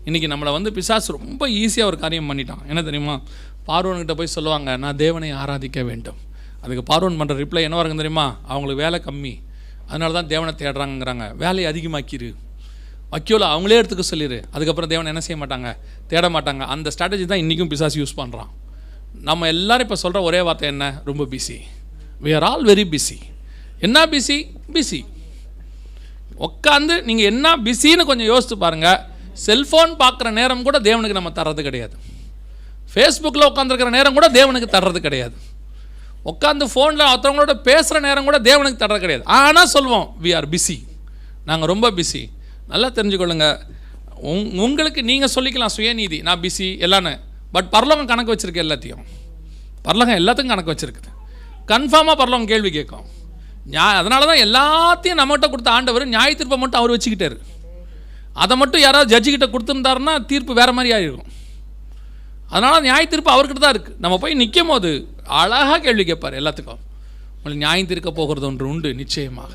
இன்றைக்கி நம்மளை வந்து பிசாசு ரொம்ப ஈஸியாக ஒரு காரியம் பண்ணிட்டான். என்ன தெரியுமா? பார்வோன்கிட்ட போய் சொல்லுவாங்க, நான் தேவனை ஆராதிக்க வேண்டும். அதுக்கு பார்வோன் பண்ணுற ரிப்ளை என்னவா இருக்குன்னு தெரியுமா? அவங்களுக்கு வேலை கம்மி, அதனால தான் தேவனை தேடுறாங்கிறாங்க. வேலையை அதிகமாக்கிரு, வக்கியோல அவங்களே எடுத்துக்க சொல்லிடு. அதுக்கப்புறம் தேவனை என்ன செய்ய மாட்டாங்க? தேட மாட்டாங்க. அந்த ஸ்ட்ராட்டஜி தான் இன்றைக்கும் பிசாசு யூஸ் பண்ணுறான். நம்ம எல்லோரும் இப்போ சொல்கிற ஒரே வார்த்தை என்ன? ரொம்ப busy. we are all very busy. என்ன பிஸி? பிஸி. உட்காந்து நீங்கள் என்ன பிஸின்னு கொஞ்சம் யோசித்து பாருங்கள். செல்ஃபோன் பார்க்குற நேரம் கூட தேவனுக்கு நம்ம தர்றது கிடையாது. ஃபேஸ்புக்கில் உட்காந்துருக்கிற நேரம் கூட தேவனுக்கு தர்றது கிடையாது. உட்காந்து ஃபோனில் ஒருத்தவங்களோட பேசுகிற நேரம் கூட தேவனுக்கு தர்றது கிடையாது. ஆனால் சொல்லுவோம் we are busy, நாங்கள் ரொம்ப பிஸி. நல்லா தெரிஞ்சுக்கொள்ளுங்க, உங்களுக்கு நீங்கள் சொல்லிக்கலாம் சுயநீதி, நான் பிஸி எல்லான்னு. பட் பரலோகம் கணக்கு வச்சுருக்கு எல்லாத்தையும். பரலோகம் எல்லாத்துக்கும் கணக்கு வச்சுருக்குது. கன்ஃபார்மாக பரலோகம் கேள்வி கேட்கும். அதனால தான் எல்லாத்தையும் நம்மகிட்ட கொடுத்த ஆண்டவர் நியாய தீர்ப்பை மட்டும் அவர் வச்சுக்கிட்டாரு. அதை மட்டும் யாராவது ஜட்ஜிக்கிட்ட கொடுத்துருந்தாருன்னா தீர்ப்பு வேறு மாதிரி ஆகிருக்கும். அதனால் நியாய தீர்ப்பு அவர்கிட்ட தான் இருக்குது. நம்ம போய் நிற்கும் போது அழகாக கேள்வி கேட்பார் எல்லாத்துக்கும். உங்களுக்கு நியாயம் தீர்க்க போகிறது ஒன்று உண்டு நிச்சயமாக.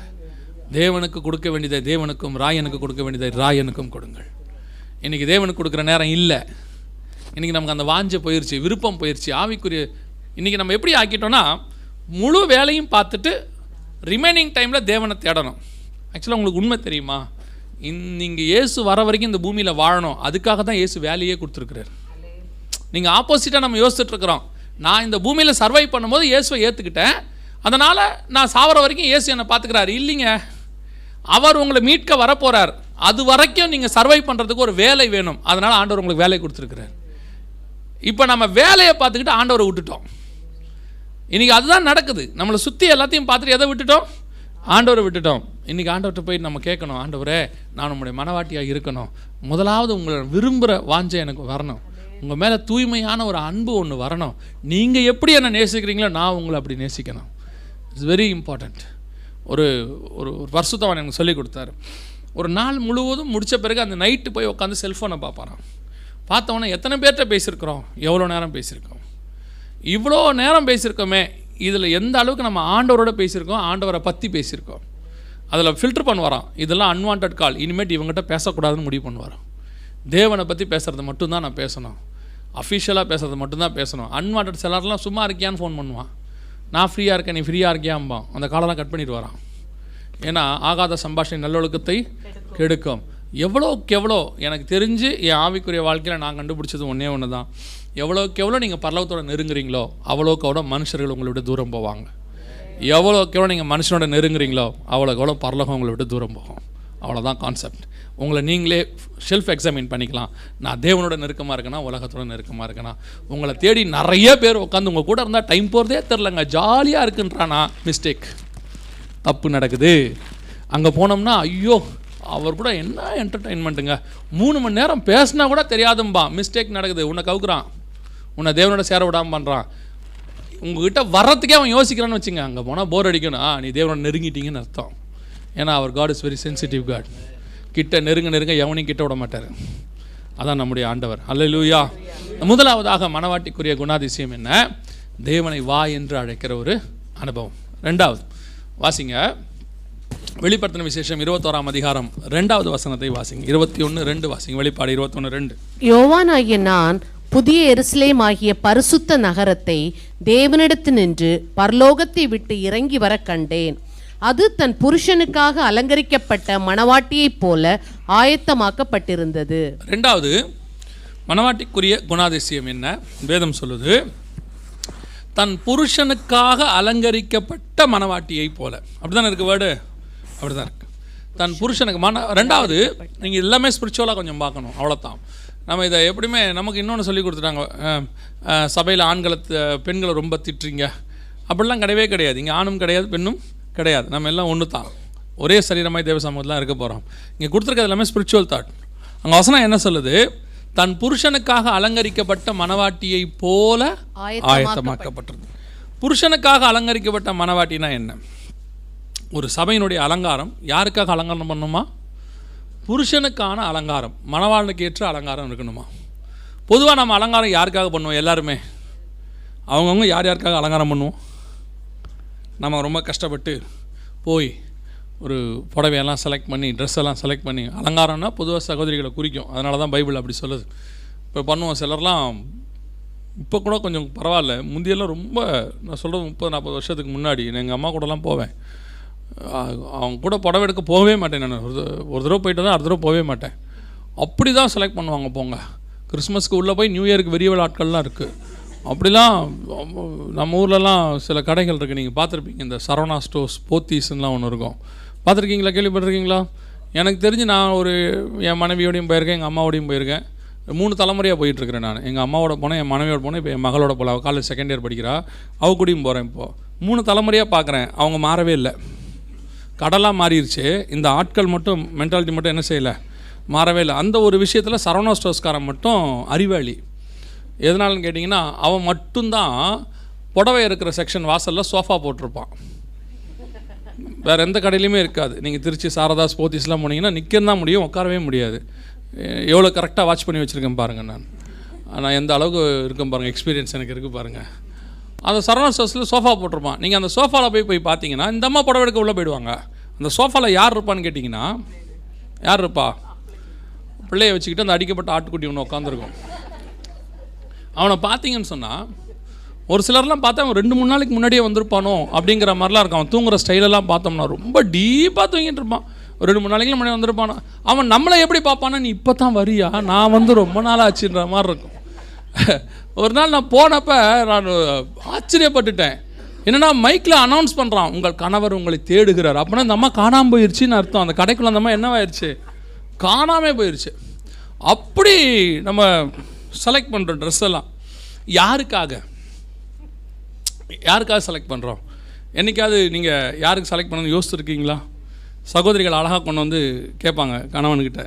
தேவனுக்கு கொடுக்க வேண்டியதை தேவனுக்கும், ராயனுக்கு கொடுக்க வேண்டியதை ராயனுக்கும் கொடுங்கள். இன்றைக்கி தேவனுக்கு கொடுக்குற நேரம் இல்லை. இன்றைக்கி நமக்கு அந்த வாஞ்சை போயிடுச்சு, விருப்பம் போயிடுச்சு, ஆவிக்குரிய. இன்றைக்கி நம்ம எப்படி ஆக்கிட்டோன்னா, முழு வேலையும் பார்த்துட்டு ரிமைனிங் டைமில் தேவனை தேடணும். ஆக்சுவலாக உங்களுக்கு உண்மை தெரியுமா? நீங்கள் இயேசு வர வரைக்கும் இந்த பூமியில் வாழணும். அதுக்காக தான் இயேசு வேலையே கொடுத்துருக்குறாரு. நீங்கள் ஆப்போசிட்டாக நம்ம யோசிச்சுட்ருக்குறோம். நான் இந்த பூமியில் சர்வை பண்ணும்போது இயேசுவை ஏற்றுக்கிட்டேன், அதனால் நான் சாவர வரைக்கும் இயேசு என்னை பார்த்துக்கிறாரு. இல்லைங்க, அவர் உங்களை மீட்க வரப்போகிறார். அது வரைக்கும் நீங்கள் சர்வை பண்ணுறதுக்கு ஒரு வேலை வேணும். அதனால் ஆண்டவர் உங்களுக்கு வேலை கொடுத்துருக்குறார். இப்போ நம்ம வேலையை பார்த்துக்கிட்டு ஆண்டவரை விட்டுட்டோம். இன்றைக்கி அதுதான் நடக்குது. நம்மளை சுற்றி எல்லாத்தையும் பார்த்துட்டு எதை விட்டுட்டோம்? ஆண்டவரை விட்டுட்டோம். இன்றைக்கி ஆண்டவர்கிட்ட போய் நம்ம கேட்கணும், ஆண்டவரே நான் உங்களுடைய மனவாட்டியாக இருக்கணும். முதலாவது உங்களை விரும்புகிற வாஞ்சை எனக்கு வரணும். உங்கள் மேலே தூய்மையான ஒரு அன்பு ஒன்று வரணும். நீங்கள் எப்படி என்னை நேசிக்கிறீங்களோ நான் உங்களை அப்படி நேசிக்கணும். It's very important. ஒரு ஒரு பரிசுத்தவான் எனக்கு சொல்லிக் கொடுத்தாரு. ஒரு நாள் முழுவதும் முடித்த பிறகு அந்த நைட்டு போய் உட்காந்து செல்ஃபோனை பார்ப்பாராம். பார்த்தவொன்னே எத்தனை பேர்கிட்ட பேசியிருக்கிறோம், எவ்வளோ நேரம் பேசியிருக்கோம், இவ்வளோ நேரம் பேசியிருக்கோமே, இதில் எந்த அளவுக்கு நம்ம ஆண்டவரோட பேசியிருக்கோம், ஆண்டவரை பற்றி பேசியிருக்கோம். அதில் ஃபில்டர் பண்ணுவாராம். இதெல்லாம் அன்வான்ட் கால், இனிமேட் இவங்ககிட்ட பேசக்கூடாதுன்னு முடிவு பண்ணுவாராம். தேவனை பற்றி பேசுகிறது மட்டும்தான் நான் பேசணும், அஃபிஷியலாக பேசுகிறது மட்டும்தான் பேசணும். அன்வான்ட் சிலர்லாம் சும்மா இருக்கியான்னு ஃபோன் பண்ணுவான். நான் ஃப்ரீயாக இருக்கேன், நீ ஃப்ரீயாக இருக்கியாம்பான். அந்த காலெல்லாம் கட் பண்ணிட்டு வரான். ஏன்னா ஆகாத சம்பாஷணை நல்லொழுக்கத்தை கெடுக்கும். எவ்வளோக்கு எவ்வளோ எனக்கு தெரிஞ்சு என் ஆவிக்குரிய வாழ்க்கையில் நான் கண்டுபிடிச்சது ஒன்றே ஒன்று தான். எவ்வளோக்கு எவ்வளோ நீங்கள் பரலோகத்தோட நெருங்குறீங்களோ அவ்வளோக்கு எவ்வளோ மனுஷர்கள் உங்களை விட்டு தூரம் போவாங்க. எவ்வளோக்கு எவ்வளோ நீங்கள் மனுஷனோட நெருங்குறீங்களோ அவ்வளோக்கு எவ்வளோ பரலோகம் உங்களை விட்டு தூரம் போகும். அவ்வளோதான் கான்செப்ட். உங்களை நீங்களே செல்ஃப் எக்ஸாமின் பண்ணிக்கலாம். நான் தேவனோட நெருக்கமாக இருக்கேனா, உலகத்தோட நெருக்கமாக இருக்கேனா? உங்களை தேடி நிறைய பேர் உட்காந்து உங்கள் கூட இருந்தால் டைம் போகிறதே தெரிலங்க, ஜாலியாக இருக்குன்றானா, மிஸ்டேக், தப்பு நடக்குது. அங்கே போனோம்னா ஐயோ அவர் கூட என்ன என்டர்டெயின்மெண்ட்டுங்க, 3 மணி நேரம் பேசினா கூட தெரியாதும்பா, மிஸ்டேக் நடக்குது. உன்னை கவுக்குறான், உன்னை தேவனோட சேர விடாமல் பண்ணுறான். உங்ககிட்ட வர்றதுக்கே அவன் யோசிக்கிறான்னு வச்சுங்க. அங்கே போனால் போர் அடிக்கணும், நீ தேவனோட நெருங்கிட்டீங்கன்னு அர்த்தம். ஏன்னா அவர் God is very sensitive God. கிட்ட நெருங்க எவனையும் கிட்ட விட மாட்டார். அதான் நம்முடைய ஆண்டவர். அல்லேலூயா. முதலாவதாக மனவாட்டிக்குரிய குணாதிசயம் என்ன? தேவனை வா என்று அழைக்கிற ஒரு அனுபவம். ரெண்டாவது வாசிங்க, வெளிப்படுத்தின விசேஷம் 21ஆம் அதிகாரம் 2வது வசனத்தை வாசிங்க. 21:2 வாசிங்க. வெளிப்பாடு 21:2. யோவானாகிய நான் புதிய எருசலேம் ஆகிய பரிசுத்த நகரத்தை தேவனிடத்து நின்று பரலோகத்தை விட்டு இறங்கி வர கண்டேன். அது தன் புருஷனுக்காக அலங்கரிக்கப்பட்ட மணவாட்டியைப் போல ஆயத்தமாக்கப்பட்டிருந்தது. ரெண்டாவது மணவாட்டிக்குரிய குணாதிசயம் என்ன? வேதம் சொல்லுது, தன் புருஷனுக்காக அலங்கரிக்கப்பட்ட மணவாட்டியை போல. அப்படிதான் இருக்கு வேர்டு, அப்படிதான் இருக்கு. தன் புருஷனுக்கு ரெண்டாவது, நீங்கள் எல்லாமே ஸ்பிரிச்சுவலாக கொஞ்சம் பார்க்கணும், அவ்வளோதான். நம்ம இதை எப்படியுமே நமக்கு இன்னொன்று சொல்லி கொடுத்துட்டாங்க, சபையில் ஆண்களை பெண்களை ரொம்ப திட்டுறீங்க அப்படிலாம் கிடையவே கிடையாது. இங்கே ஆணும் கிடையாது, பெண்ணும் கிடையாது, நம்ம எல்லாம் ஒன்று தான், ஒரே சரீரமாய் தேவ சமூகத்தில் இருக்க போகிறோம். இங்கே கொடுத்துருக்கிறது எல்லாமே ஸ்பிரிச்சுவல் தாட். அங்கே வசனம் என்ன சொல்லுது? தன் புருஷனுக்காக அலங்கரிக்கப்பட்ட மணவாட்டியை போல ஆயத்தமாக்கப்பட்டது. புருஷனுக்காக அலங்கரிக்கப்பட்ட மணவாட்டினா என்ன? ஒரு சபையினுடைய அலங்காரம் யாருக்காக அலங்காரம் பண்ணணுமா? புருஷனுக்கான அலங்காரம், மணவாளனுக்கு ஏற்ற அலங்காரம் இருக்கணுமா? பொதுவாக நம்ம அலங்காரம் யாருக்காக பண்ணுவோம்? எல்லாருமே அவங்கவுங்க யார் யாருக்காக அலங்காரம் பண்ணுவோம்? நம்ம ரொம்ப கஷ்டப்பட்டு போய் ஒரு புடவையெல்லாம் செலக்ட் பண்ணி ட்ரெஸ் எல்லாம் செலக்ட் பண்ணி, அலங்காரம்னா பொதுவாக சகோதரிகளை குறிக்கும், அதனால தான் பைபிள் அப்படி சொல்லுது. இப்போ பண்ணுவோம் சிலர்லாம், இப்போ கூட கொஞ்சம் பரவாயில்ல, முந்தியெல்லாம் ரொம்ப, நான் சொல்கிறது 30-40 வருஷத்துக்கு முன்னாடி எங்கள் அம்மா கூடலாம் போவேன், அவங்க கூட புடவை எடுக்க போகவே மாட்டேன் நான். ஒரு தடவை போயிட்டு தான் அடுத்த தடவை போகவே மாட்டேன். அப்படி தான் செலக்ட் பண்ணுவாங்க. போங்க கிறிஸ்மஸ்க்கு உள்ளே போய் நியூ இயருக்கு பெரிய ஆட்கள்லாம் இருக்குது. அப்படிலாம் நம்ம ஊர்லலாம் சில கடைகள் இருக்குது, நீங்கள் பார்த்துருப்பீங்க. இந்த சரவணா ஸ்டோர்ஸ், போத்தீஸ்லாம் ஒன்று இருக்கும், பார்த்துருக்கீங்களா, கேள்விப்பட்டிருக்கீங்களா? எனக்கு தெரிஞ்சு நான் என் மனைவியோடையும் போயிருக்கேன், எங்கள் அம்மாவோடையும் போயிருக்கேன். 3 தலைமுறையாக போயிட்டுருக்கிறேன் நான். எங்கள் அம்மாவோட போனேன், என் மனைவியோட போனேன், இப்போ என் மகளோட போகல, அவள் காலேஜ் செகண்ட் இயர் படிக்கிறா, அவ கூடயும் போகிறேன். இப்போது 3 தலைமுறையாக பார்க்குறேன், அவங்க மாறவே இல்லை. கடலாக மாறிடுச்சு, இந்த ஆட்கள் மட்டும், மென்டாலிட்டி மட்டும் என்ன செய்யலை, மாறவே இல்லை. அந்த ஒரு விஷயத்தில் சரவணா ஸ்டோர்ஸ்காரன் மட்டும் அறிவாளி. எதனாலன்னு கேட்டிங்கன்னா, அவன் மட்டும்தான் புடவை இருக்கிற செக்ஷன் வாசலில் சோஃபா போட்டிருப்பான். வேறு எந்த கடையிலையுமே இருக்காது. நீங்கள் திருச்சி சாரதாஸ் போத்தீஸ்லாம் போனீங்கன்னா நிற்கன்னு தான் முடியும், உட்காரவே முடியாது. எவ்வளோ கரெக்டாக வாட்ச் பண்ணி வச்சுருக்கேன் பாருங்கள். நான் எந்த அளவுக்கு இருக்கேன் பாருங்கள், எக்ஸ்பீரியன்ஸ் எனக்கு இருக்குது பாருங்கள். அந்த சரவணா ஸ்டோர்ஸில் சோஃபா போட்டிருப்பான். நீங்கள் அந்த சோஃபாவில் போய் பார்த்தீங்கன்னா, இந்த அம்மா புடவை எடுக்க உள்ளே போயிடுவாங்க. அந்த சோஃபாவில் யார் இருப்பான்னு கேட்டிங்கன்னா, யார் இருப்பா? பிள்ளையை வச்சுக்கிட்டு அந்த அடிக்கப்பட்ட ஆட்டுக்குட்டி ஒன்று உட்காந்துருக்கும். அவனை பார்த்தீங்கன்னு சொன்னால், ஒரு சிலர்லாம் பார்த்தா அவன் 2-3 நாளைக்கு முன்னாடியே வந்திருப்பானோ அப்படிங்கிற மாதிரிலாம் இருக்கும். அவன் தூங்குகிற ஸ்டைலெல்லாம் பார்த்தோம்னா ரொம்ப டீப்பாக தூங்கிட்டு இருப்பான். ஒரு 2-3 நாளைக்கு முன்னாடி வந்திருப்பானோ. அவன் நம்மளை எப்படி பார்ப்பானா, நீ இப்போ தான் வரியா, நான் வந்து ரொம்ப நாள் ஆச்சுன்ற மாதிரி இருக்கும். ஒரு நாள் நான் போனப்போ நான் ஆச்சரியப்பட்டுட்டேன். என்னென்னா மைக்கில் அனௌன்ஸ் பண்ணுறான், உங்கள் கணவர் உங்களை தேடுகிறார். அப்படின்னா இந்த அம்மா காணாமல் போயிடுச்சின்னு அர்த்தம். அந்த கடைக்குள்ள அந்த அம்மா என்னவாயிடுச்சு, காணாமே போயிடுச்சு. அப்படி நம்ம செலக்ட் பண்ணுறோம் ட்ரெஸ் எல்லாம். யாருக்காக செலக்ட் பண்ணுறோம்? என்றைக்காவது நீங்கள் யாருக்கு செலக்ட் பண்ணணும்னு யோசிச்சுருக்கீங்களா? சகோதரிகள் அழகாக கொண்டு வந்து கேட்பாங்க கணவன்கிட்ட,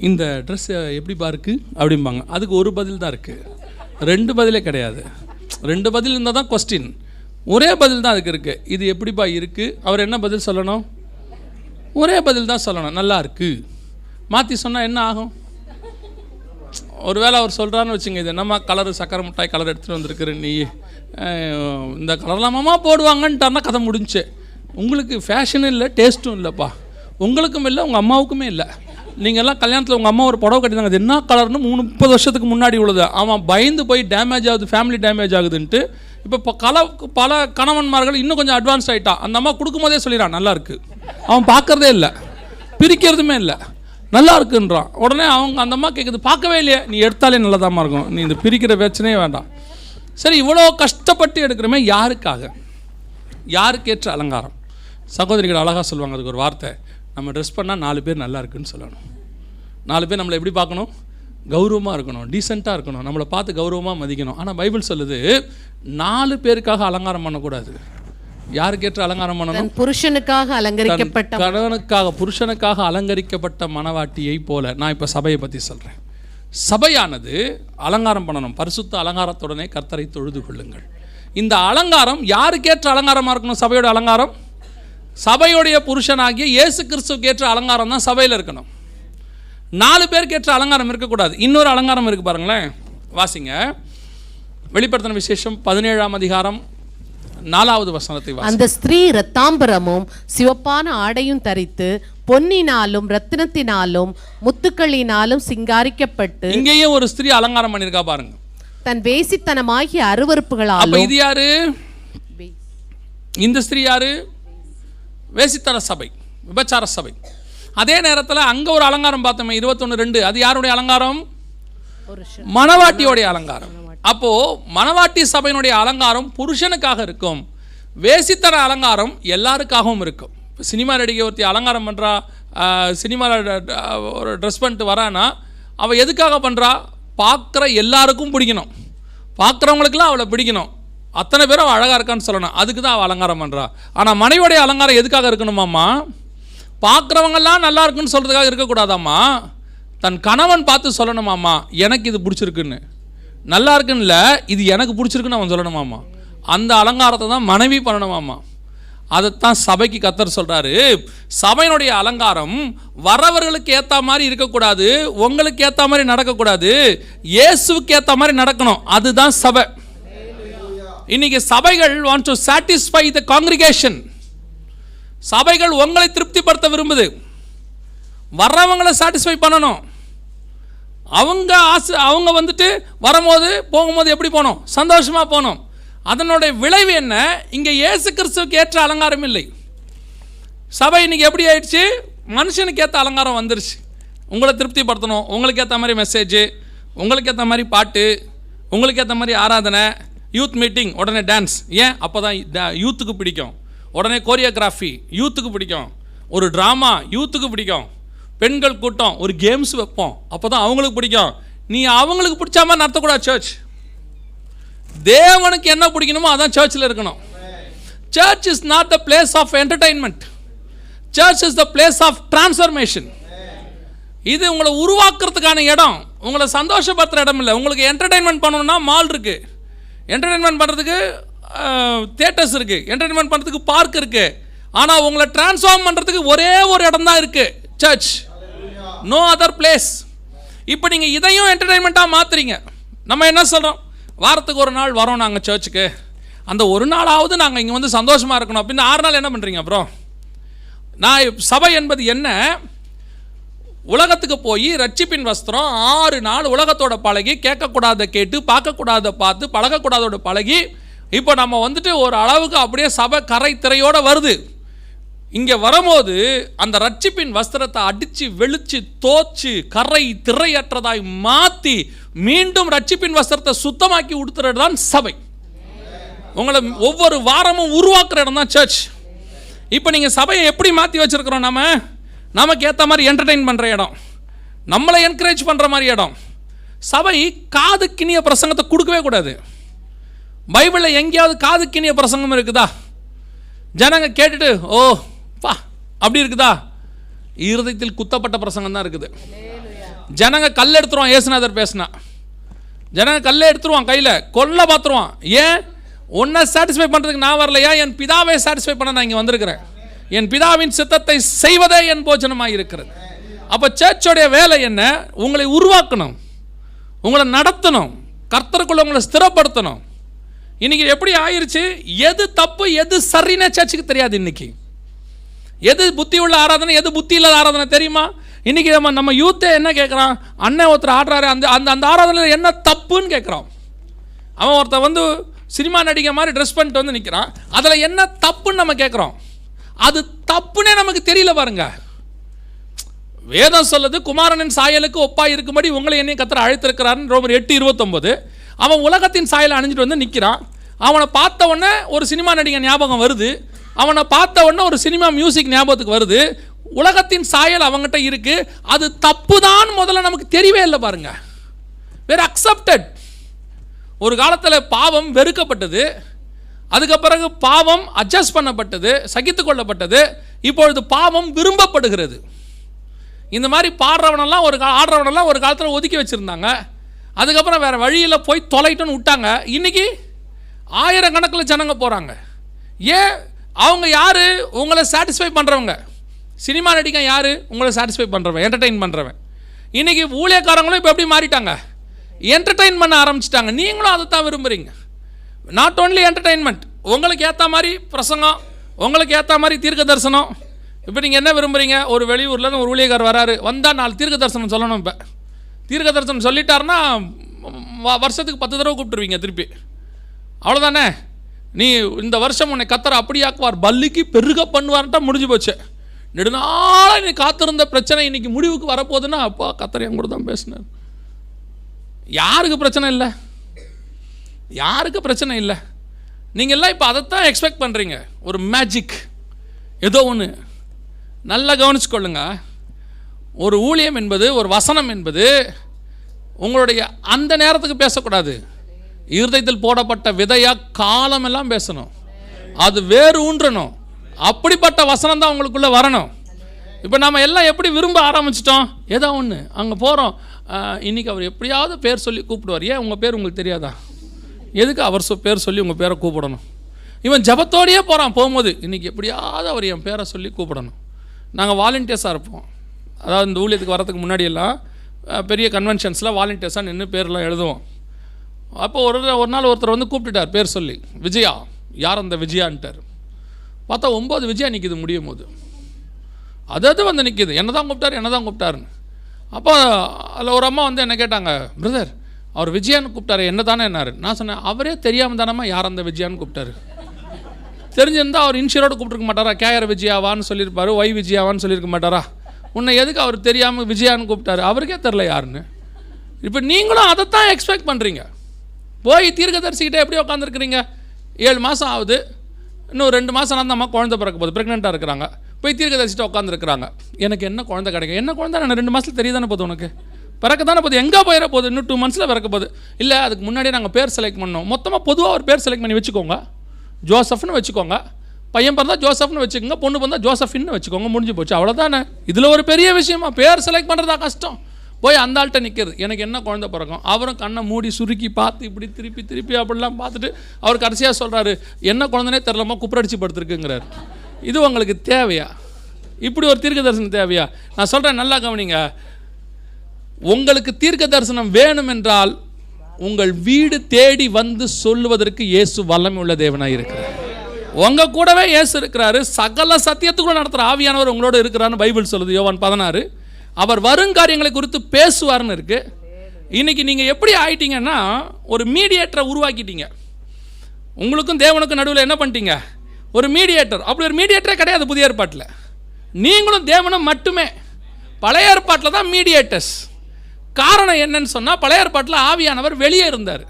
இந்த ட்ரெஸ் எப்படிப்பா இருக்குது அப்படிம்பாங்க. அதுக்கு ஒரு பதில் தான் இருக்குது, 2 பதிலே கிடையாது. 2 பதில் இருந்தால் தான் கொஸ்டின், ஒரே பதில் தான் அதுக்கு இருக்குது. இது எப்படிப்பா இருக்குது, அவர் என்ன பதில் சொல்லணும்? ஒரே பதில் தான் சொல்லணும், நல்லா இருக்குது. மாற்றி சொன்னால் என்ன ஆகும்? ஒருவேளை அவர் சொல்கிறான்னு வச்சுங்க, இது என்னம்மா கலரு, சக்கரை மிட்டாய் கலர் எடுத்துகிட்டு வந்திருக்குற நீ, இந்த கலர்லாமாம்மா போடுவாங்கன்ட்டார்னா கதை முடிஞ்சு. உங்களுக்கு ஃபேஷனும் இல்லை, டேஸ்ட்டும் இல்லைப்பா, உங்களுக்கும் இல்லை, உங்கள் அம்மாவுக்குமே இல்லை. நீங்கள்லாம் கல்யாணத்தில் உங்கள் அம்மா ஒரு புடவை கட்டினாங்க, அது என்ன கலர்னு 30 வருஷத்துக்கு முன்னாடி உள்ளது. அவன் பயந்து போய் டேமேஜ் ஆகுது, ஃபேமிலி டேமேஜ் ஆகுதுன்ட்டு இப்போ பல கணவன்மார்கள் இன்னும் கொஞ்சம் அட்வான்ஸ் ஆகிட்டான். அந்த அம்மா கொடுக்கும்போதே சொல்லிடான் நல்லா இருக்குது, அவன் பார்க்குறதே இல்லை, பிரிக்கிறதுமே இல்லை, நல்லா இருக்குன்றான். உடனே அவங்க அந்த அம்மா கேட்குது, பார்க்கவே இல்லையே, நீ எடுத்தாலே நல்லதாம்மா இருக்கும், நீ இந்த பிரிக்கிற பிரச்சனையே வேண்டாம். சரி, இவ்வளோ கஷ்டப்பட்டு எடுக்கிறோமே யாருக்காக? யாருக்கேற்ற அலங்காரம்? சகோதரிகள் அழகாக சொல்லுவாங்க, அதுக்கு ஒரு வார்த்தை, நம்ம ட்ரெஸ் பண்ணால் 4 பேர் நல்லா இருக்குன்னு சொல்லணும். 4 பேர் நம்மளை எப்படி பார்க்கணும்? கௌரவமாக இருக்கணும், டீசெண்டாக இருக்கணும், நம்மளை பார்த்து கௌரவமாக மதிக்கணும். ஆனால் பைபிள் சொல்லுது 4 பேருக்காக அலங்காரம் பண்ணக்கூடாது. யாருக்கேற்ற அலங்காரம் பண்ணணும்? புருஷனுக்காக அலங்கரிக்கப்பட்ட, கணவனுக்காக, புருஷனுக்காக அலங்கரிக்கப்பட்ட மணவாட்டியை போல. நான் இப்போ சபையை பற்றி சொல்கிறேன். சபையானது அலங்காரம் பண்ணணும். பரிசுத்த அலங்காரத்துடனே கர்த்தரை தொழுது கொள்ளுங்கள். இந்த அலங்காரம் யாருக்கேற்ற அலங்காரமாக இருக்கணும்? சபையோட அலங்காரம், சபையுடைய புருஷனாகிய இயேசு கிறிஸ்துவுக்கு ஏற்ற அலங்காரம் தான் சபையில் இருக்கணும். 4 பேருக்கு ஏற்ற அலங்காரம் இருக்கக்கூடாது. இன்னொரு அலங்காரம் இருக்குது பாருங்களேன், வாசிங்க. வெளிப்படுத்தின விசேஷம் 17ஆம் அதிகாரம் 4வது வசனத்தை வாசி. அந்த ஸ்திரீ இரத்தாம்பரமும் சிவப்பான ஆடையும் தரித்து பொன்னினாலும் ரத்தினத்தினாலும் முத்துக்களினாலும் சிங்காரிக்கப்பட்டு. இங்கேயே ஒரு ஸ்திரீ அலங்காரம் பண்ணியிருக்கா பாருங்க. தன் வேசித்தனமாகிய அருவருப்புகளாலும். அப்ப இது யாரு? இந்த ஸ்திரீ யாரு? வேசித்தன சபை, விபச்சார சபை. அதே நேரத்தில் அங்க ஒரு அலங்காரம் பார்த்தோமே 21:2, அது யாருடைய அலங்காரம்? மணவாட்டியோடைய அலங்காரம். அப்போ மணவாட்டி சபையினுடைய அலங்காரம் புருஷனுக்காக இருக்கும், வேசித்தன அலங்காரம் எல்லாருக்காகவும் இருக்கும். சினிமா நடிகை ஒருத்தி அலங்காரம் பண்ணுறா, சினிமாவில் ஒரு ட்ரெஸ் பண்ணிட்டு வரானா, அவள் எதுக்காக பண்ணுறா? பார்க்குற எல்லாருக்கும் பிடிக்கணும், பார்க்குறவங்களுக்குலாம் அவளை பிடிக்கணும், அத்தனை பேரும் அவள் அழகாக இருக்கான்னு சொல்லணும், அதுக்கு தான் அவள் அலங்காரம் பண்ணுறா. ஆனால் மனைவியோடைய அலங்காரம் எதுக்காக இருக்கணுமாம்மா? பார்க்குறவங்கெல்லாம் நல்லா இருக்குன்னு சொல்கிறதுக்காக இருக்கக்கூடாதாம்மா, தன் கணவன் பார்த்து சொல்லணுமாம்மா, எனக்கு இது பிடிச்சிருக்குன்னு. நல்லா இருக்குன்னு இல்லை, இது எனக்கு பிடிச்சிருக்குன்னு அவன் சொல்லணுமாம்மா. அந்த அலங்காரத்தை தான் மனைவி பண்ணணுமாம்மா. அதைத்தான் சபைக்கு கர்த்தர் சொல்கிறாரு, சபையினுடைய அலங்காரம் வரவர்களுக்கு ஏற்ற மாதிரி இருக்கக்கூடாது, உங்களுக்கு ஏற்ற மாதிரி நடக்கக்கூடாது, இயேசுவுக்கு ஏற்ற மாதிரி நடக்கணும். அதுதான் சபை. இன்னைக்கு சபைகள் want to satisfy the congregation. சபைகள் உங்களை திருப்திப்படுத்த விரும்புது. வர்றவங்களை சாட்டிஸ்ஃபை பண்ணணும். அவங்க வந்துட்டு வரும்போது போகும்போது எப்படி போகணும்? சந்தோஷமாக போகணும். அதனுடைய விளைவு என்ன? இங்கே இயேசு கிறிஸ்துவுக்கு ஏற்ற அலங்காரம் இல்லை. சபை இன்னைக்கு எப்படி ஆயிடுச்சு? மனுஷனுக்கு ஏற்ற அலங்காரம் வந்துருச்சு. உங்களை திருப்திப்படுத்தணும், உங்களுக்கு ஏற்ற மாதிரி மெசேஜ், உங்களுக்கு ஏற்ற மாதிரி பாட்டு, உங்களுக்கு ஏற்ற மாதிரி ஆராதனை, யூத் மீட்டிங் உடனே டான்ஸ். ஏன்? அப்போ தான் யூத்துக்கு பிடிக்கும். உடனே கோரியோகிராஃபி யூத்துக்கு பிடிக்கும். ஒரு ட்ராமா யூத்துக்கு பிடிக்கும். பெண்கள் கூட்டம், ஒரு கேம்ஸ் வைப்போம், அப்போ தான் அவங்களுக்கு பிடிக்கும். நீ அவங்களுக்கு பிடிச்ச மாதிரி நடத்தக்கூடாது சர்ச். தேவனுக்கு என்ன பிடிக்கணுமோ அதான் சர்ச்சில் இருக்கணும். Church is not the place of entertainment. Church is the place of transformation. இது உங்களை உருவாக்குறதுக்கான இடம், உங்களை சந்தோஷப்படுத்துகிற இடம் இல்லை. உங்களுக்கு என்டர்டைன்மெண்ட் பண்ணணும்னா மால் இருக்குது, என்டர்டைன்மெண்ட் பண்ணுறதுக்கு தியேட்டர்ஸ் இருக்குது, என்டர்டைன்மெண்ட் பண்ணுறதுக்கு பார்க் இருக்குது. ஆனால் உங்களை டிரான்ஸ்ஃபார்ம் பண்ணுறதுக்கு ஒரே ஒரு இடம் தான் இருக்குது, சர்ச். No other place. இப்போ நீங்கள் இதையும் என்டர்டைன்மெண்ட்டாக மாற்றுறீங்க. நம்ம என்ன சொல்கிறோம்? வாரத்துக்கு ஒரு நாள் வரோம் நாங்கள் சர்ச்சுக்கு, அந்த ஒரு நாளாவது நாங்கள் இங்கே வந்து சந்தோஷமாக இருக்கணும் அப்படின்னு 6 நாள் என்ன பண்ணுறீங்க? அப்புறம் சபை என்பது என்ன? உலகத்துக்கு போய் ரட்சிப்பின் வஸ்திரம் 6 நாள் உலகத்தோட பழகி, கேட்கக்கூடாத கேட்டு, பார்க்கக்கூடாத பார்த்து, பழகக்கூடாதோட பழகி, இப்போ நம்ம வந்துட்டு ஒரு அளவுக்கு அப்படியே சபை கரை திரையோடு வருது. இங்கே வரும்போது அந்த ரட்சிப்பின் வஸ்திரத்தை அடித்து வெளுச்சு தோச்சு கரை திரையற்றதாய் மாற்றி மீண்டும் ரட்சிப்பின் வஸ்திரத்தை சுத்தமாக்கி உடுத்துறது தான் சபை. உங்களை ஒவ்வொரு வாரமும் உருவாக்குற இடம் தான் சர்ச். இப்போ நீங்கள் சபையை எப்படி மாற்றி வச்சுருக்கிறோம்? நமக்கு ஏற்ற மாதிரி என்டர்டெயின் பண்ணுற இடம், நம்மளை என்கரேஜ் பண்ணுற மாதிரி இடம். சபை காதுக்கினிய பிரசங்கத்தை கொடுக்கவே கூடாது. பைபிளில் எங்கேயாவது காதுக்கினிய பிரசங்கம் இருக்குதா? ஜனங்க கேட்டுட்டு ஓ பா அப்படி இருக்குதா? இருதயத்தில் குத்தப்பட்ட பிரசங்கம் தான் இருக்குது. ஜனங்க கல் எடுத்துருவான், ஏசுநாதர் பேசினா ஜனங்க கல்லை எடுத்துருவான், கையில் கொல்ல பார்த்துருவான். ஏன்? உன்னை சாட்டிஸ்ஃபை பண்ணுறதுக்கு நான் வரலையா? என் பிதாவை சாட்டிஸ்ஃபை பண்ண நான் இங்கே வந்திருக்கிறேன். என் பிதாவின் சித்தத்தை செய்வதே என் போஜனமாக இருக்கிறது. அப்போ சர்ச்சோடைய வேலை என்ன? உங்களை உருவாக்கணும், உங்களை நடத்தணும், கர்த்தருக்குள்ள உங்களை ஸ்திரப்படுத்தணும். இன்னைக்கு எப்படி ஆயிடுச்சு? எது தப்பு எது சரின்னு சர்ச்சுக்கு தெரியாது. இன்னைக்கு எது புத்தி உள்ள ஆராதனை, எது புத்தி இல்லாத ஆராதனை தெரியுமா? இன்னைக்கு நம்ம யூத்தே என்ன கேட்குறான்? அண்ணன் ஒருத்தர் ஆடுறாரு, அந்த அந்த ஆராதனையில் என்ன தப்புன்னு கேட்குறான். அவன் ஒருத்தர் வந்து சினிமா நடிகை மாதிரி ட்ரெஸ் பண்ணிட்டு வந்து நிற்கிறான், அதில் என்ன தப்புன்னு நம்ம கேட்குறோம். அது தப்புன்னே நமக்கு தெரியல பாருங்க. வேதம் சொல்லுது, குமாரனின் சாயலுக்கு ஒப்பாய் இருக்கும்படி உங்களை என்னையும் கர்த்தர் அழைத்திருக்கிறாருன்னு ரோமர் 8:29. அவன் உலகத்தின் சாயலை அணிஞ்சிட்டு வந்து நிற்கிறான். அவனை பார்த்த உடனே ஒரு சினிமா நடிகை ஞாபகம் வருது, அவனை பார்த்த உடனே ஒரு சினிமா மியூசிக் ஞாபகத்துக்கு வருது. உலகத்தின் சாயல் அவங்ககிட்ட இருக்கு. அது தப்பு தான் முதல்ல நமக்கு தெரியவே இல்லை பாருங்க. வேற அக்செப்டட். ஒரு காலத்தில் பாவம் வெறுக்கப்பட்டது, அதுக்கு பிறகு பாவம் அட்ஜஸ்ட் பண்ணப்பட்டது, சகித்து கொள்ளப்பட்டது. இப்பொழுது பாவம் விரும்பப்படுகிறது. இந்த மாதிரி பாடுறவனெல்லாம் ஆடுறவனெல்லாம் ஒரு காலத்தில் ஒதுக்கி வச்சுருந்தாங்க. அதுக்கப்புறம் வேறு வழியில் போய் தொலைட்டுன்னு விட்டாங்க. இன்றைக்கி ஆயிரக்கணக்கில் ஜனங்க போகிறாங்க. ஏன்? அவங்க யார்? உங்களை சாட்டிஸ்ஃபை பண்ணுறவங்க. சினிமா நடிகை யார்? உங்களை சாட்டிஸ்ஃபை பண்ணுறவன், என்டர்டெயின் பண்ணுறவன். இன்றைக்கி ஊழியக்காரங்களும் இப்போ எப்படி மாறிட்டாங்க? என்டர்டெயின் பண்ண ஆரம்பிச்சிட்டாங்க. நீங்களும் அதை தான் விரும்புகிறீங்க. நாட் ஓன்லி என்டர்டெயின்மெண்ட், உங்களுக்கு ஏற்ற மாதிரி பிரசங்கம், உங்களுக்கு ஏற்ற மாதிரி தீர்க்க தரிசனம். இப்போ நீங்கள் என்ன விரும்புகிறீங்க? ஒரு வெளியூர்லேருந்து ஒரு ஊழியக்கார் வராரு, வந்தால் 4 தீர்க்க தரிசனம் சொல்லணும். இப்போ தீர்க்க தரிசனம் சொல்லிட்டாருன்னா வருஷத்துக்கு 10 தடவை கூப்பிட்டுருவீங்க திருப்பி. அவ்வளோதானே? நீ இந்த வருஷம் உன்னை கர்த்தர் அப்படியாக்குவார், பல்லிக்கு பெருக பண்ணுவார்ட்டா முடிஞ்சு போச்சு. நெடுநாள நீ காத்திருந்த பிரச்சனை இன்னைக்கு முடிவுக்கு வரப்போகுதுன்னா, அப்பா கர்த்தர் என் கூட தான் பேசினார். யாருக்கு பிரச்சனை இல்லை? யாருக்கு பிரச்சனை இல்லை? நீங்கள் எல்லாம் இப்போ அதைத்தான் எக்ஸ்பெக்ட் பண்ணுறீங்க. ஒரு மேஜிக் ஏதோ ஒன்று. நல்லா கவனிச்சுக்கொள்ளுங்க. ஒரு ஊழியம் என்பது, ஒரு வசனம் என்பது உங்களுடைய அந்த நேரத்துக்கு பேசக்கூடாது. இருதயத்தில் போடப்பட்ட விதையா காலமெல்லாம் பேசணும். அது வேறு ஊன்றணும். அப்படிப்பட்ட வசனம் தான் உங்களுக்குள்ளே வரணும். இப்போ நம்ம எல்லாம் எப்படி விரும்ப ஆரம்பிச்சிட்டோம்? ஏதோ ஒன்று அங்கே போகிறோம், இன்றைக்கி அவர் எப்படியாவது பேர் சொல்லி கூப்பிடுவார். ஏன் உங்கள் பேர் உங்களுக்கு தெரியாதா? எதுக்கு அவர் பேர் சொல்லி உங்கள் பேரை கூப்பிடணும்? இவன் ஜபத்தோடையே போகிறான். போகும்போது இன்றைக்கி எப்படியாவது அவர் என் பேரை சொல்லி கூப்பிடணும். நாங்கள் வாலண்டியர்ஸாக இருப்போம். அதாவது இந்த ஊழியத்துக்கு வரதுக்கு முன்னாடியெல்லாம் பெரிய கன்வென்ஷன்ஸில் வாலண்டியர்ஸாக நின்று பேரெலாம் எழுதுவோம். அப்போ ஒரு நாள் ஒருத்தர் வந்து கூப்பிட்டுட்டார் பேர் சொல்லி, விஜயா. யார் அந்த விஜயான்ட்டார். பார்த்தா 9 விஜயா நிற்கிது முடியும் போது. அது வந்து நிற்கிது, என்ன தான் கூப்பிட்டாருன்னு. அப்போ அதில் ஒரு அம்மா வந்து என்ன கேட்டாங்க, பிரதர் அவர் விஜயான்னு கூப்பிட்டாரு என்ன தானே என்னாரு. நான் சொன்னேன், அவரே தெரியாமல் தானம்மா யார் அந்த விஜயான்னு கூப்பிட்டாரு. தெரிஞ்சிருந்தால் அவர் இன்ஷியரோடு கூப்பிட்டுருக்க மாட்டாரா, கேஆர் விஜயாவான்னு சொல்லியிருப்பாரு, ஒய் விஜயாவான்னு சொல்லியிருக்க மாட்டாரா. உன்னை எதுக்கு அவர் தெரியாமல் விஜயான்னு கூப்பிட்டாரு, அவருக்கே தெரில யாருன்னு. இப்போ நீங்களும் அதைத்தான் எக்ஸ்பெக்ட் பண்ணுறீங்க. போய் தீர்க்கதரிசிக்கிட்டே எப்படி உட்காந்துருக்குறீங்க, 7 மாதம் ஆகுது, இன்னும் 2 மாதம் அந்த அம்மா குழந்தை பிறக்க போகுது, ப்ரெக்னெண்ட்டாக இருக்கிறாங்க. போய் தீர்க்கதரிசிட்ட உட்காந்துருக்குறாங்க, எனக்கு என்ன குழந்தை கிடைக்கும், என்ன குழந்தை நான் 2 மாதத்தில் தெரியுதானே போகுது, உனக்கு பிறக்க தானே போகுது, எங்கே போயிட போகுது, இன்னும் 2 மந்த்ஸில் பிறக்க போகுது. இல்லை அதுக்கு முன்னாடியே நாங்கள் பேர் செலக்ட் பண்ணோம். மொத்தமாக பொதுவாக ஒரு பேர் செலக்ட் பண்ணி வச்சுக்கோங்க, ஜோசப்னு வச்சுக்கோங்க. பையன் பிறந்தா ஜோசப்னு வச்சுக்கோங்க, பொண்ணு பிறந்தா ஜோசஃபின்னு வச்சுக்கோங்க, முடிஞ்சு போச்சு, அவ்வளோதானே. இதில் ஒரு பெரிய விஷயமா பேர் செலக்ட் பண்ணுறதா கஷ்டம். போய் அந்த ஆள்கிட்ட நிற்கிறது, எனக்கு என்ன குழந்தை பிறக்கும். அவரும் கண்ணை மூடி சுருக்கி பார்த்து இப்படி திருப்பி அப்படிலாம் பார்த்துட்டு அவர் கடைசியாக சொல்கிறாரு, என்ன குழந்தைனே தெரிலமா குப்புரடிச்சு படுத்துருக்குங்கிறார். இது உங்களுக்கு தேவையா? இப்படி ஒரு தீர்க்க தரிசனம் தேவையா? நான் சொல்கிறேன், நல்லா கவனிங்க. உங்களுக்கு தீர்க்க தரிசனம் வேணும் என்றால் உங்கள் வீடு தேடி வந்து சொல்லுவதற்கு இயேசு வல்லமை உள்ள தேவனாக இருக்கிறார். உங்கள் கூடவே இயேசு இருக்கிறாரு, சகல சத்தியத்துக்குள்ள நடத்துகிற ஆவியானவர் உங்களோட இருக்கிறான்னு பைபிள் சொல்லுது, யோவான் 16. அவர் வருங்காரியங்களை குறித்து பேசுவார்னு இருக்கு. இன்னைக்கு நீங்கள் எப்படி ஆயிட்டீங்கன்னா ஒரு மீடியேட்டரை உருவாக்கிட்டீங்க. உங்களுக்கும் தேவனுக்கும் நடுவில் என்ன பண்ணிட்டீங்க, ஒரு மீடியேட்டர். அப்படி ஒரு மீடியேட்டரே கிடையாது புதிய ஏற்பாட்டில். நீங்களும் தேவனும் மட்டுமே. பழைய ஏற்பாட்டில் தான் மீடியேட்டர்ஸ். காரணம் என்னன்னு சொன்னால், பழைய ஏற்பாட்டில் ஆவியானவர் வெளியே இருந்தார்,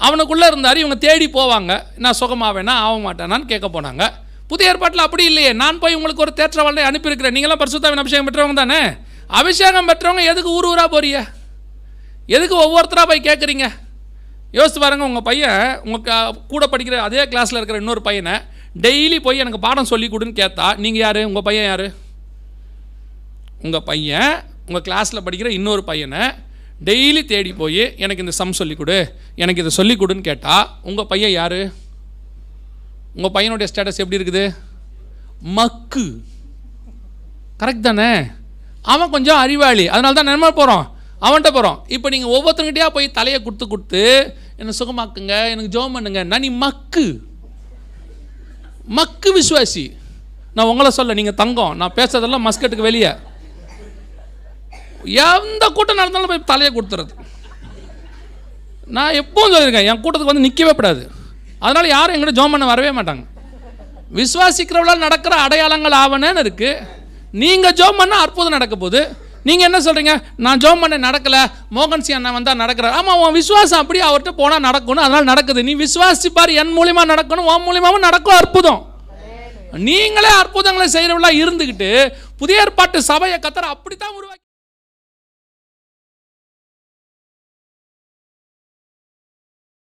அவனுக்குள்ளே இருந்தார். இவங்க தேடி போவாங்க, நான் சுகமாவேனா ஆக மாட்டேனான்னு கேட்க போனாங்க. புதிய ஏற்பாட்டில் அப்படி இல்லையே. நான் போய் உங்களுக்கு ஒரு தேற்றவாளனை அனுப்பியிருக்கிறேன், நீங்களாம் பரிசுத்தாவின் அபிஷேகம் பெற்றவங்க தானே. அபிஷேகம் பெற்றவங்க எதுக்கு ஊராக போறீங்க, எதுக்கு ஒவ்வொருத்தராக போய் கேட்குறீங்க? யோசித்து பாருங்கள். உங்கள் பையன் உங்கள் கூட படிக்கிற அதே கிளாஸில் இருக்கிற இன்னொரு பையனை டெய்லி போய் எனக்கு பாடம் சொல்லி கொடுன்னு கேட்டா நீங்கள் யார்? உங்கள் பையன் யார்? உங்கள் பையன் உங்கள் கிளாஸில் படிக்கிற இன்னொரு பையனை டெய்லி தேடி போய் எனக்கு இந்த சம் சொல்லிக் கொடு, எனக்கு இதை சொல்லிக் கொடுன்னு கேட்டால் உங்கள் பையன் யார்? உங்கள் பையனுடைய ஸ்டேட்டஸ் எப்படி இருக்குது? மக்கு. கரெக்ட் தானே? அவன் கொஞ்சம் அறிவாளி, அதனால தான் நம்ம போகிறோம், அவன்கிட்ட போகிறோம். இப்போ நீங்கள் ஒவ்வொருத்தங்கிட்டையா போய் தலையை கொடுத்து என்னை சுகமாக்குங்க, எனக்கு ஜெபம் பண்ணுங்க, நான் நீ மக்கு விசுவாசி. நான் உங்களை சொல்ல, நீங்கள் தங்கம், நான் பேசுறதெல்லாம் மஸ்கட்டுக்கு வெளியே. எந்த கூட்டம் நடந்தாலும் போய் தலையை கொடுத்துறது. நான் எப்பவும் சொல்லியிருக்கேன், என் கூட்டத்துக்கு வந்து நிற்கவே கூடாது. அதனால் யாரும் எங்கிட்ட ஜெபம் பண்ண வரவே மாட்டாங்க. விசுவாசிக்கிறவளால் நடக்கிற அடையாளங்கள் ஆவணன்னு இருக்குது. நீங்கள் ஜெபம் பண்ணால் அற்புதம் நடக்க போகுது. நீங்கள் என்ன சொல்கிறீங்க, நான் ஜெபம் பண்ண நடக்கலை, மோகன்சி அண்ணன் வந்தால் நடக்கிறார். ஆமாம், உன் விசுவாசம் அப்படி அவர்கிட்ட போனால் நடக்கணும், அதனால் நடக்குது. நீ விசுவாசிப்பார், என் மூலிமா நடக்கணும், உன் மூலியமாகவும் நடக்கும் அற்புதம். நீங்களே அற்புதங்களை செய்கிறவங்களா இருந்துக்கிட்டு புதிய ஏற்பாட்டு சபையை கர்த்தர் அப்படித்தான் உருவாக்கி